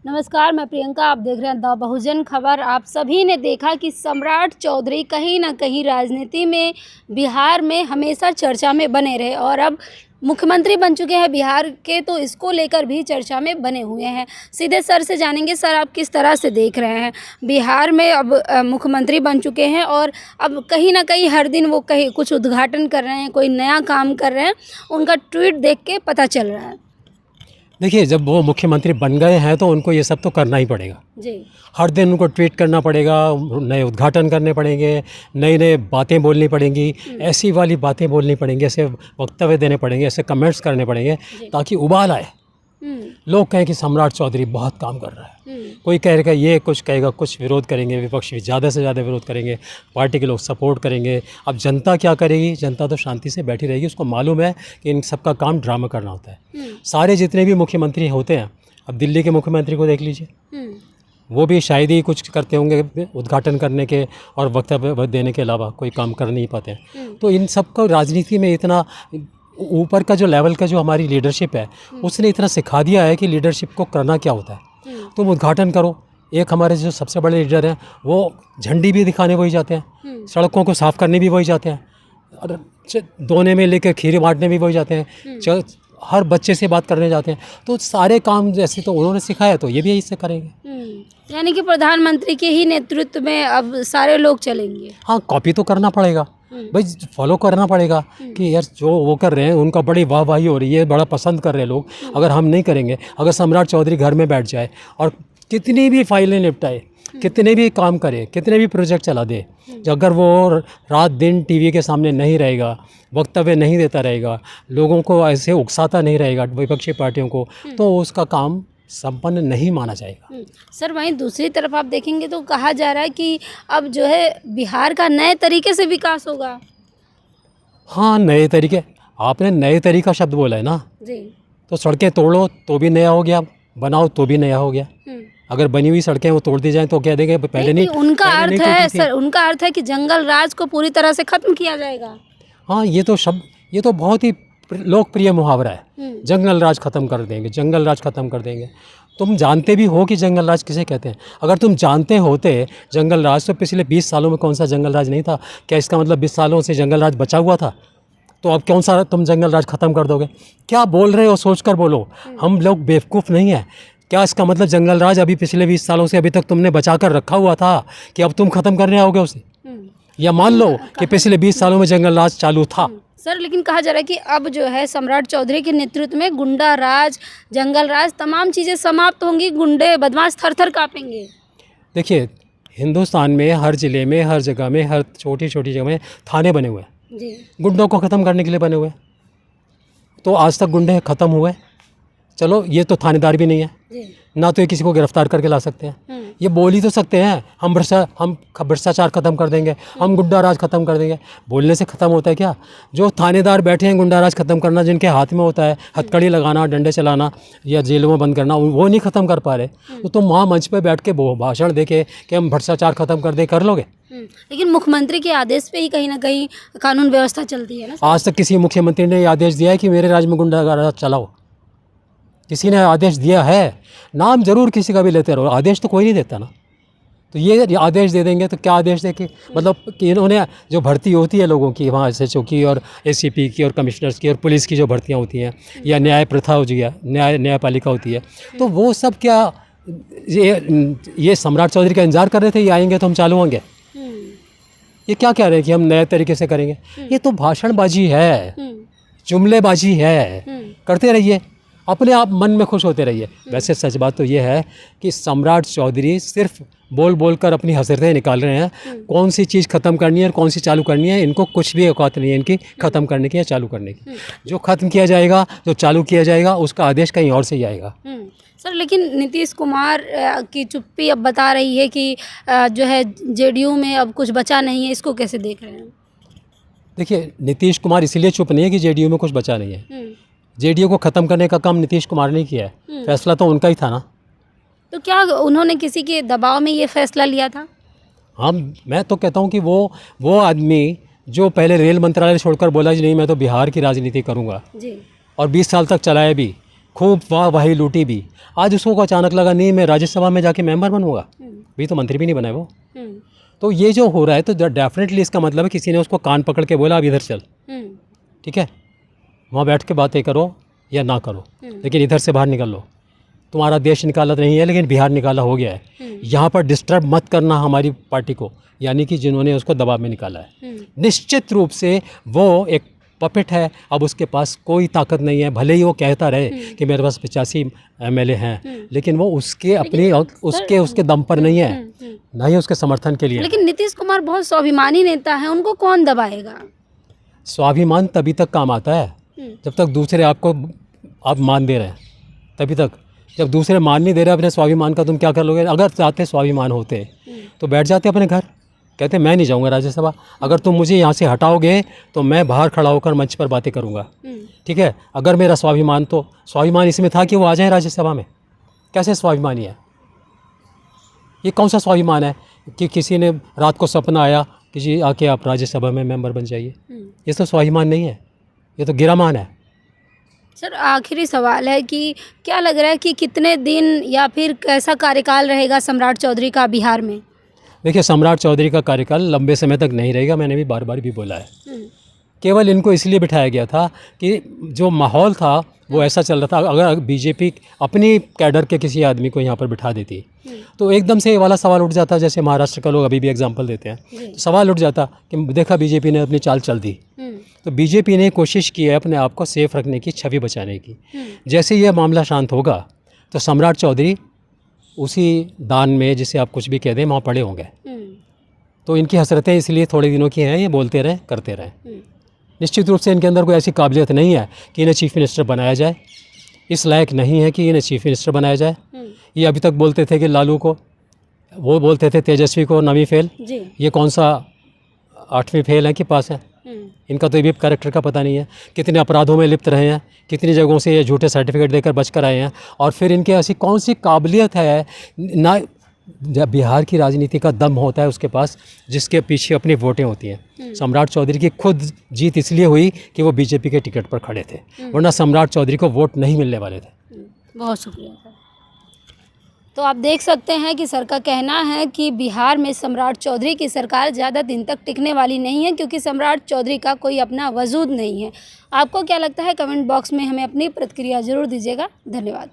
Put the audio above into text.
नमस्कार, मैं प्रियंका। आप देख रहे हैं द बहुजन खबर। आप सभी ने देखा कि सम्राट चौधरी कहीं ना कहीं राजनीति में बिहार में हमेशा चर्चा में बने रहे और अब मुख्यमंत्री बन चुके हैं बिहार के, तो इसको लेकर भी चर्चा में बने हुए हैं। सीधे सर से जानेंगे, सर आप किस तरह से देख रहे हैं बिहार में अब मुख्यमंत्री बन चुके हैं और अब कहीं ना कहीं हर दिन वो कहीं कुछ उद्घाटन कर रहे हैं, कोई नया काम कर रहे हैं, उनका ट्वीट देख के पता चल रहा है। देखिए, जब वो मुख्यमंत्री बन गए हैं तो उनको ये सब तो करना ही पड़ेगा जी। हर दिन उनको ट्वीट करना पड़ेगा, नए उद्घाटन करने पड़ेंगे, नई नई बातें बोलनी पड़ेंगी, ऐसी वाली बातें बोलनी पड़ेंगी, ऐसे वक्तव्य देने पड़ेंगे, ऐसे कमेंट्स करने पड़ेंगे ताकि उबाल आए। लोग कहें कि सम्राट चौधरी बहुत काम कर रहा है। कोई कहेगा ये, कुछ कहेगा कुछ, विरोध करेंगे, विपक्ष भी ज़्यादा से ज़्यादा विरोध करेंगे, पार्टी के लोग सपोर्ट करेंगे। अब जनता क्या करेगी? जनता तो शांति से बैठी रहेगी। उसको मालूम है कि इन सबका काम ड्रामा करना होता है। सारे जितने भी मुख्यमंत्री होते हैं, अब दिल्ली के मुख्यमंत्री को देख लीजिए, वो भी शायद ही कुछ करते होंगे उद्घाटन करने के और वक्तव्य देने के अलावा, कोई काम कर नहीं पाते हैं। तो इन सबको राजनीति में इतना ऊपर का जो लेवल का जो हमारी लीडरशिप है, उसने इतना सिखा दिया है कि लीडरशिप को करना क्या होता है। तुम उद्घाटन करो। एक हमारे जो सबसे बड़े लीडर हैं, वो झंडी भी दिखाने वही जाते हैं, सड़कों को साफ़ करने भी वही जाते हैं, और दोने में लेकर खीर बांटने भी वही जाते हैं, हर बच्चे से बात करने जाते हैं। तो सारे काम जैसे तो उन्होंने सिखाया, तो ये भी यही से करेंगे। यानी कि प्रधानमंत्री के ही नेतृत्व में अब सारे लोग चलेंगे। हाँ, कॉपी तो करना पड़ेगा भाई, फॉलो करना पड़ेगा कि यार जो वो कर रहे हैं उनका बड़ी वाहवाही हो रही है, बड़ा पसंद कर रहे हैं लोग। अगर हम नहीं करेंगे, अगर सम्राट चौधरी घर में बैठ जाए और कितनी भी फाइलें निपटाए, कितने भी काम करे, कितने भी प्रोजेक्ट चला दे, अगर वो रात दिन टीवी के सामने नहीं रहेगा, वक्तव्य नहीं देता रहेगा, लोगों को ऐसे उकसाता नहीं रहेगा, विपक्षी पार्टियों को, तो उसका काम संपन्न नहीं माना जाएगा। सर, वहीं दूसरी तरफ आप देखेंगे तो कहा जा रहा है कि अब जो है बिहार का नए तरीके से विकास होगा। हाँ, नए तरीके, आपने नए तरीका शब्द बोला है ना जी। तो सड़कें तोड़ो तो भी नया हो गया, बनाओ तो भी नया हो गया। अगर बनी हुई सड़कें वो तोड़ दी जाएं तो कह देंगे पहले नहीं। उनका अर्थ है सर, उनका अर्थ है कि जंगल राज को पूरी तरह से खत्म किया जाएगा। हाँ, ये तो बहुत ही लोकप्रिय मुहावरा है, जंगल राज खत्म कर देंगे, जंगल राज खत्म कर देंगे। तुम जानते भी हो कि जंगल राज किसे कहते हैं? अगर तुम जानते होते जंगल राज, तो पिछले 20 सालों में कौन सा जंगल राज नहीं था? क्या इसका मतलब 20 सालों से जंगल राज बचा हुआ था? तो अब कौन सा तुम जंगल राज ख़त्म कर दोगे? क्या बोल रहे हो सोच कर बोलो। हम लोग बेवकूफ़ नहीं हैं। क्या इसका मतलब जंगल राज अभी पिछले 20 सालों से अभी तक तुमने बचा कर रखा हुआ था कि अब तुम ख़त्म करने आओगे उसे? या मान लो कि पिछले 20 सालों में जंगल राज चालू था। सर, लेकिन कहा जा रहा है कि अब जो है सम्राट चौधरी के नेतृत्व में गुंडा राज, जंगल राज, तमाम चीज़ें समाप्त होंगी, गुंडे बदमाश थर थर काँपेंगे। देखिए, हिंदुस्तान में हर ज़िले में, हर जगह में, हर छोटी छोटी जगह में थाने बने हुए हैं जी। गुंडों को ख़त्म करने के लिए बने हुए हैं। तो आज तक गुंडे ख़त्म हुए? चलो, ये तो थानेदार भी नहीं है ना, तो ये किसी को गिरफ्तार करके ला सकते हैं। ये बोल ही तो सकते हैं हम भ्रष्टाचार ख़त्म कर देंगे, हम गुंडा राज ख़त्म कर देंगे। बोलने से ख़त्म होता है क्या? जो थानेदार बैठे हैं गुंडा राज ख़त्म करना, जिनके हाथ में होता है हथकड़ी लगाना, डंडे चलाना या जेलों में बंद करना, वो नहीं ख़त्म कर पा रहे। तो तुम वहाँ मंच पर बैठ के भाषण दे के कि हम भ्रष्टाचार ख़त्म कर दे, कर लोगे? लेकिन मुख्यमंत्री के आदेश पे ही कहीं ना कहीं कानून व्यवस्था चलती है ना। आज तक किसी मुख्यमंत्री ने आदेश दिया है कि मेरे राज्य में गुंडा राज चलाओ? किसी ने आदेश दिया है? नाम जरूर किसी का भी लेते रहो, आदेश तो कोई नहीं देता ना। तो ये आदेश दे देंगे तो क्या आदेश दे के मतलब कि इन्होंने जो भर्ती होती है लोगों की, वहाँ SHO की और ACP की और कमिश्नर्स की और पुलिस की जो भर्तियाँ होती हैं, या न्याय प्रथा होती है, न्यायपालिका होती है, तो वो सब क्या ये सम्राट चौधरी का इंतजार कर रहे थे ये आएंगे तो हम चालू होंगे? ये क्या कह रहे हैं कि हम नए तरीके से करेंगे? ये तो भाषणबाजी है, जुमलेबाजी है। करते रहिए, अपने आप मन में खुश होते रहिए। वैसे सच बात तो ये है कि सम्राट चौधरी सिर्फ बोल बोल कर अपनी हसरतें निकाल रहे हैं। कौन सी चीज़ ख़त्म करनी है और कौन सी चालू करनी है, इनको कुछ भी औकात नहीं है इनकी ख़त्म करने की या चालू करने की। जो ख़त्म किया जाएगा, जो चालू किया जाएगा, उसका आदेश कहीं और से ही आएगा। सर, लेकिन नीतीश कुमार की चुप्पी अब बता रही है कि जो है JDU में अब कुछ बचा नहीं है, इसको कैसे देख रहे हैं? देखिए, नीतीश कुमार इसीलिए चुप नहीं है कि JDU में कुछ बचा नहीं है। JDU को ख़त्म करने का काम नीतीश कुमार ने किया है, फैसला तो उनका ही था ना। तो क्या उन्होंने किसी के दबाव में ये फैसला लिया था? हाँ, मैं तो कहता हूँ कि वो आदमी जो पहले रेल मंत्रालय छोड़कर बोला जी नहीं मैं तो बिहार की राजनीति करूँगा, और 20 साल तक चलाया भी, खूब वाह वाही लूटी भी। आज उसको अचानक लगा नहीं मैं राज्यसभा में जाके मेंबर बनूंगा, भी तो मंत्री भी नहीं बना है वो। तो ये जो हो रहा है तो डेफिनेटली इसका मतलब है किसी ने उसको कान पकड़ के बोला अब इधर चल, ठीक है, वहाँ बैठ के बातें करो या ना करो, लेकिन इधर से बाहर निकल लो। तुम्हारा देश निकाला नहीं है लेकिन बिहार निकाला हो गया है। यहाँ पर डिस्टर्ब मत करना हमारी पार्टी को, यानी कि जिन्होंने उसको दबाव में निकाला है। निश्चित रूप से वो एक पपेट है, अब उसके पास कोई ताकत नहीं है। भले ही वो कहता रहे कि मेरे पास 85 MLA हैं, लेकिन वो उसके अपने उसके दम पर नहीं है, ना ही उसके समर्थन के लिए। लेकिन नीतीश कुमार बहुत स्वाभिमानी नेता है, उनको कौन दबाएगा? स्वाभिमान तभी तक काम आता है जब तक दूसरे आपको आप मान दे रहे हैं, तभी तक। जब दूसरे मान नहीं दे रहे अपने स्वाभिमान का, तुम क्या कर लोगे? अगर चाहते स्वाभिमान होते तो बैठ जाते अपने घर, कहते मैं नहीं जाऊंगा राज्यसभा। अगर तुम मुझे यहाँ से हटाओगे तो मैं बाहर खड़ा होकर मंच पर बातें करूँगा, ठीक है। अगर मेरा स्वाभिमान, तो स्वाभिमान इसमें था कि वो आ जाए राज्यसभा में। कैसे स्वाभिमानी है ये? कौन सा स्वाभिमान है कि किसी ने रात को सपना आया कि जी आके आप राज्यसभा में मेंबर बन जाइए? ये तो स्वाभिमान नहीं है, ये तो गिरामान है। सर आखिरी सवाल है कि क्या लग रहा है कि कितने दिन या फिर कैसा कार्यकाल रहेगा सम्राट चौधरी का बिहार में? देखिए, सम्राट चौधरी का कार्यकाल लंबे समय तक नहीं रहेगा, मैंने भी बार बार भी बोला है। केवल इनको इसलिए बिठाया गया था कि जो माहौल था वो ऐसा चल रहा था। अगर बीजेपी अपनी कैडर के किसी आदमी को यहाँ पर बिठा देती तो एकदम से ये वाला सवाल उठ जाता, जैसे महाराष्ट्र का लोग अभी भी एग्जांपल देते हैं, तो सवाल उठ जाता कि देखा बीजेपी ने अपनी चाल चल दी। तो बीजेपी ने कोशिश की है अपने आप को सेफ रखने की, छवि बचाने की। जैसे यह मामला शांत होगा तो सम्राट चौधरी उसी दान में, जिसे आप कुछ भी कह दें, वहाँ पड़े होंगे। तो इनकी हसरतें इसलिए थोड़े दिनों की हैं, ये बोलते रहें, करते रहें। निश्चित रूप से इनके अंदर कोई ऐसी काबिलियत नहीं है कि इन्हें चीफ मिनिस्टर बनाया जाए, इस लायक नहीं है कि इन्हें चीफ मिनिस्टर बनाया जाए। ये अभी तक बोलते थे कि लालू को, वो बोलते थे तेजस्वी को 9वीं फेल, ये कौन सा 8वीं फेल है कि पास है? इनका तो ये भी कैरेक्टर का पता नहीं है। कितने अपराधों में लिप्त रहे हैं, कितनी जगहों से ये झूठे सर्टिफिकेट देकर बचकर आए हैं, और फिर इनके ऐसी कौन सी काबिलियत है ना? जब बिहार की राजनीति का दम होता है उसके पास, जिसके पीछे अपनी वोटें होती हैं। सम्राट चौधरी की खुद जीत इसलिए हुई कि वो बीजेपी के टिकट पर खड़े थे, वरना सम्राट चौधरी को वोट नहीं मिलने वाले थे। बहुत शुक्रिया सर। तो आप देख सकते हैं कि सर का कहना है कि बिहार में सम्राट चौधरी की सरकार ज़्यादा दिन तक टिकने वाली नहीं है, क्योंकि सम्राट चौधरी का कोई अपना वजूद नहीं है। आपको क्या लगता है? कमेंट बॉक्स में हमें अपनी प्रतिक्रिया ज़रूर दीजिएगा। धन्यवाद।